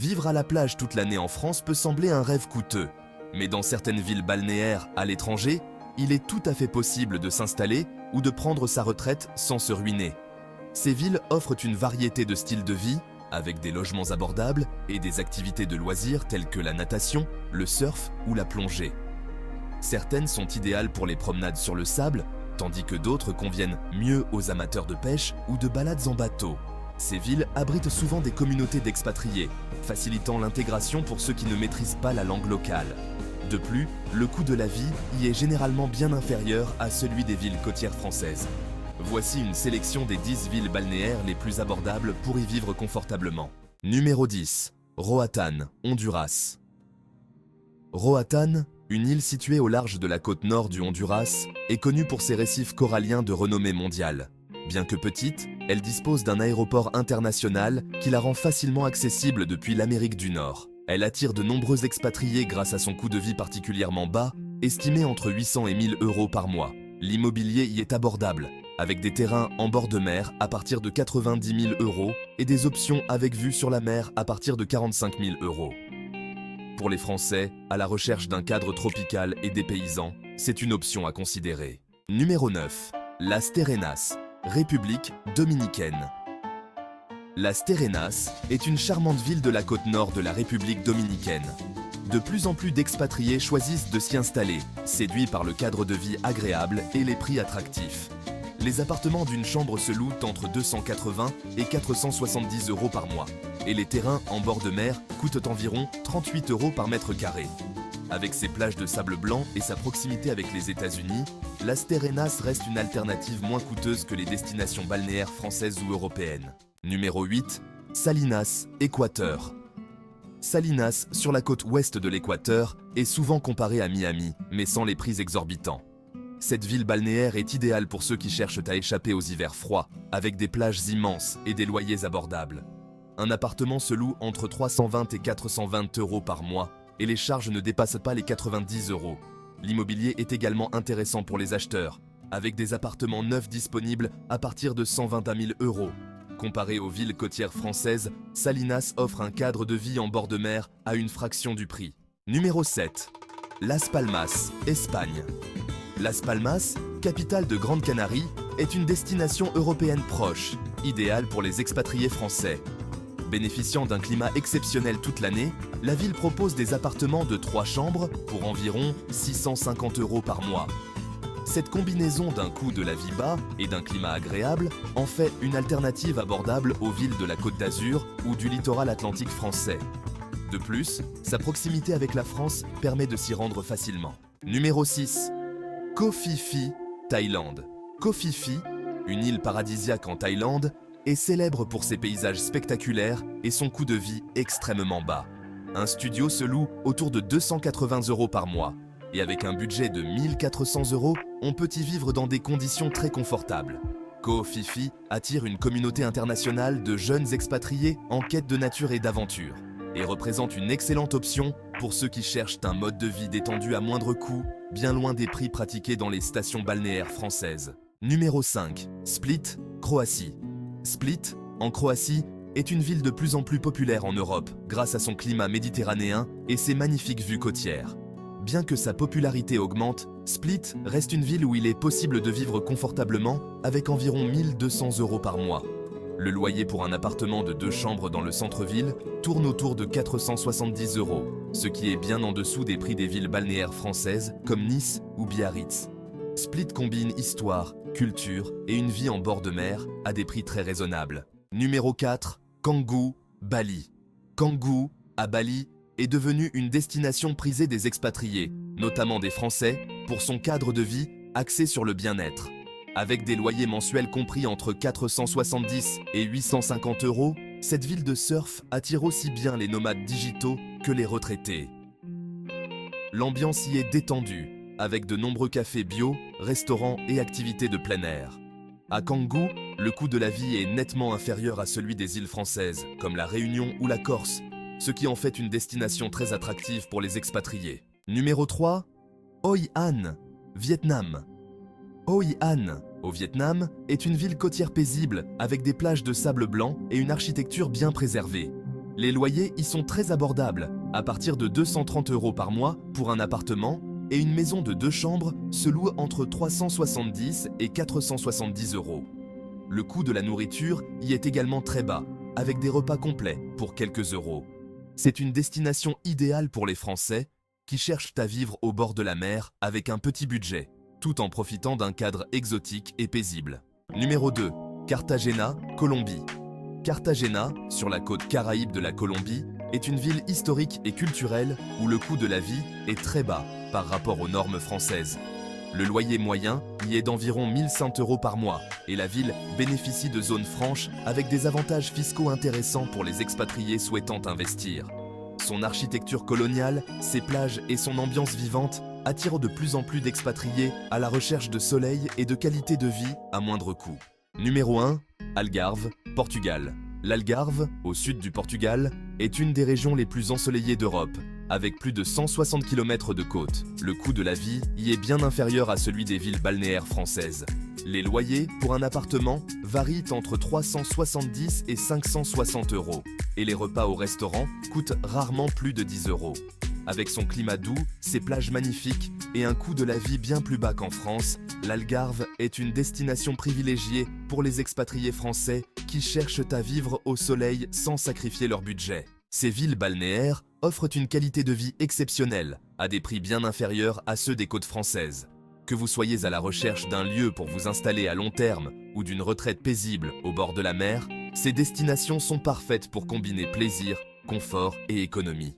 Vivre à la plage toute l'année en France peut sembler un rêve coûteux. Mais dans certaines villes balnéaires à l'étranger, il est tout à fait possible de s'installer ou de prendre sa retraite sans se ruiner. Ces villes offrent une variété de styles de vie, avec des logements abordables et des activités de loisirs telles que la natation, le surf ou la plongée. Certaines sont idéales pour les promenades sur le sable, tandis que d'autres conviennent mieux aux amateurs de pêche ou de balades en bateau. Ces villes abritent souvent des communautés d'expatriés, facilitant l'intégration pour ceux qui ne maîtrisent pas la langue locale. De plus, le coût de la vie y est généralement bien inférieur à celui des villes côtières françaises. Voici une sélection des 10 villes balnéaires les plus abordables pour y vivre confortablement. Numéro 10. Roatán, Honduras. Roatán, une île située au large de la côte nord du Honduras, est connue pour ses récifs coralliens de renommée mondiale. Bien que petite, elle dispose d'un aéroport international qui la rend facilement accessible depuis l'Amérique du Nord. Elle attire de nombreux expatriés grâce à son coût de vie particulièrement bas, estimé entre 800 et 1000 euros par mois. L'immobilier y est abordable, avec des terrains en bord de mer à partir de 90 000 euros et des options avec vue sur la mer à partir de 45 000 euros. Pour les Français, à la recherche d'un cadre tropical et dépaysant, c'est une option à considérer. Numéro 9. Las Terrenas, République dominicaine. Las Terrenas est une charmante ville de la côte nord de la République dominicaine. De plus en plus d'expatriés choisissent de s'y installer, séduits par le cadre de vie agréable et les prix attractifs. Les appartements d'une chambre se louent entre 280 et 470 euros par mois, et les terrains en bord de mer coûtent environ 38 euros par mètre carré. Avec ses plages de sable blanc et sa proximité avec les États-Unis, Las Terrenas reste une alternative moins coûteuse que les destinations balnéaires françaises ou européennes. Numéro 8. Salinas, Équateur. Salinas, sur la côte ouest de l'Équateur, est souvent comparée à Miami, mais sans les prix exorbitants. Cette ville balnéaire est idéale pour ceux qui cherchent à échapper aux hivers froids, avec des plages immenses et des loyers abordables. Un appartement se loue entre 320 et 420 euros par mois, et les charges ne dépassent pas les 90 euros. L'immobilier est également intéressant pour les acheteurs, avec des appartements neufs disponibles à partir de 120 000 euros. Comparé aux villes côtières françaises, Salinas offre un cadre de vie en bord de mer à une fraction du prix. Numéro 7. Las Palmas, Espagne. Las Palmas, capitale de Grande Canarie, est une destination européenne proche, idéale pour les expatriés français. Bénéficiant d'un climat exceptionnel toute l'année, la ville propose des appartements de 3 chambres pour environ 650 euros par mois. Cette combinaison d'un coût de la vie bas et d'un climat agréable en fait une alternative abordable aux villes de la Côte d'Azur ou du littoral atlantique français. De plus, sa proximité avec la France permet de s'y rendre facilement. Numéro 6. Koh Phi Phi, Thaïlande. Koh Phi Phi, une île paradisiaque en Thaïlande, est célèbre pour ses paysages spectaculaires et son coût de vie extrêmement bas. Un studio se loue autour de 280 euros par mois. Et avec un budget de 1400 euros, on peut y vivre dans des conditions très confortables. Koh Phi Phi attire une communauté internationale de jeunes expatriés en quête de nature et d'aventure, et représente une excellente option pour ceux qui cherchent un mode de vie détendu à moindre coût, bien loin des prix pratiqués dans les stations balnéaires françaises. Numéro 5. Split, Croatie. Split, en Croatie, est une ville de plus en plus populaire en Europe grâce à son climat méditerranéen et ses magnifiques vues côtières. Bien que sa popularité augmente, Split reste une ville où il est possible de vivre confortablement avec environ 1200 euros par mois. Le loyer pour un appartement de 2 chambres dans le centre-ville tourne autour de 470 euros, ce qui est bien en dessous des prix des villes balnéaires françaises comme Nice ou Biarritz. Split combine histoire, culture et une vie en bord de mer à des prix très raisonnables. Numéro 4. Canggu, Bali. Canggu, à Bali, est devenue une destination prisée des expatriés, notamment des Français, pour son cadre de vie axé sur le bien-être. Avec des loyers mensuels compris entre 470 et 850 euros, cette ville de surf attire aussi bien les nomades digitaux que les retraités. L'ambiance y est détendue, avec de nombreux cafés bio, restaurants et activités de plein air. À Canggu, le coût de la vie est nettement inférieur à celui des îles françaises, comme la Réunion ou la Corse, ce qui en fait une destination très attractive pour les expatriés. Numéro 3. Hoi An, Vietnam. Hoi An, au Vietnam, est une ville côtière paisible avec des plages de sable blanc et une architecture bien préservée. Les loyers y sont très abordables, à partir de 230 € par mois pour un appartement, et une maison de 2 chambres se loue entre 370 et 470 €. Le coût de la nourriture y est également très bas, avec des repas complets pour quelques euros. C'est une destination idéale pour les Français qui cherchent à vivre au bord de la mer avec un petit budget, tout en profitant d'un cadre exotique et paisible. Numéro 2. Cartagena, Colombie. Cartagena, sur la côte caraïbe de la Colombie, est une ville historique et culturelle où le coût de la vie est très bas par rapport aux normes françaises. Le loyer moyen y est d'environ 1100 € par mois et la ville bénéficie de zones franches avec des avantages fiscaux intéressants pour les expatriés souhaitant investir. Son architecture coloniale, ses plages et son ambiance vivante attirent de plus en plus d'expatriés à la recherche de soleil et de qualité de vie à moindre coût. Numéro 1. Algarve, Portugal. L'Algarve, au sud du Portugal, est une des régions les plus ensoleillées d'Europe, avec plus de 160 km de côte. Le coût de la vie y est bien inférieur à celui des villes balnéaires françaises. Les loyers pour un appartement varient entre 370 et 560 €, et les repas au restaurant coûtent rarement plus de 10 €. Avec son climat doux, ses plages magnifiques et un coût de la vie bien plus bas qu'en France, l'Algarve est une destination privilégiée pour les expatriés français qui cherchent à vivre au soleil sans sacrifier leur budget. Ces villes balnéaires offrent une qualité de vie exceptionnelle, à des prix bien inférieurs à ceux des côtes françaises. Que vous soyez à la recherche d'un lieu pour vous installer à long terme ou d'une retraite paisible au bord de la mer, ces destinations sont parfaites pour combiner plaisir, confort et économie.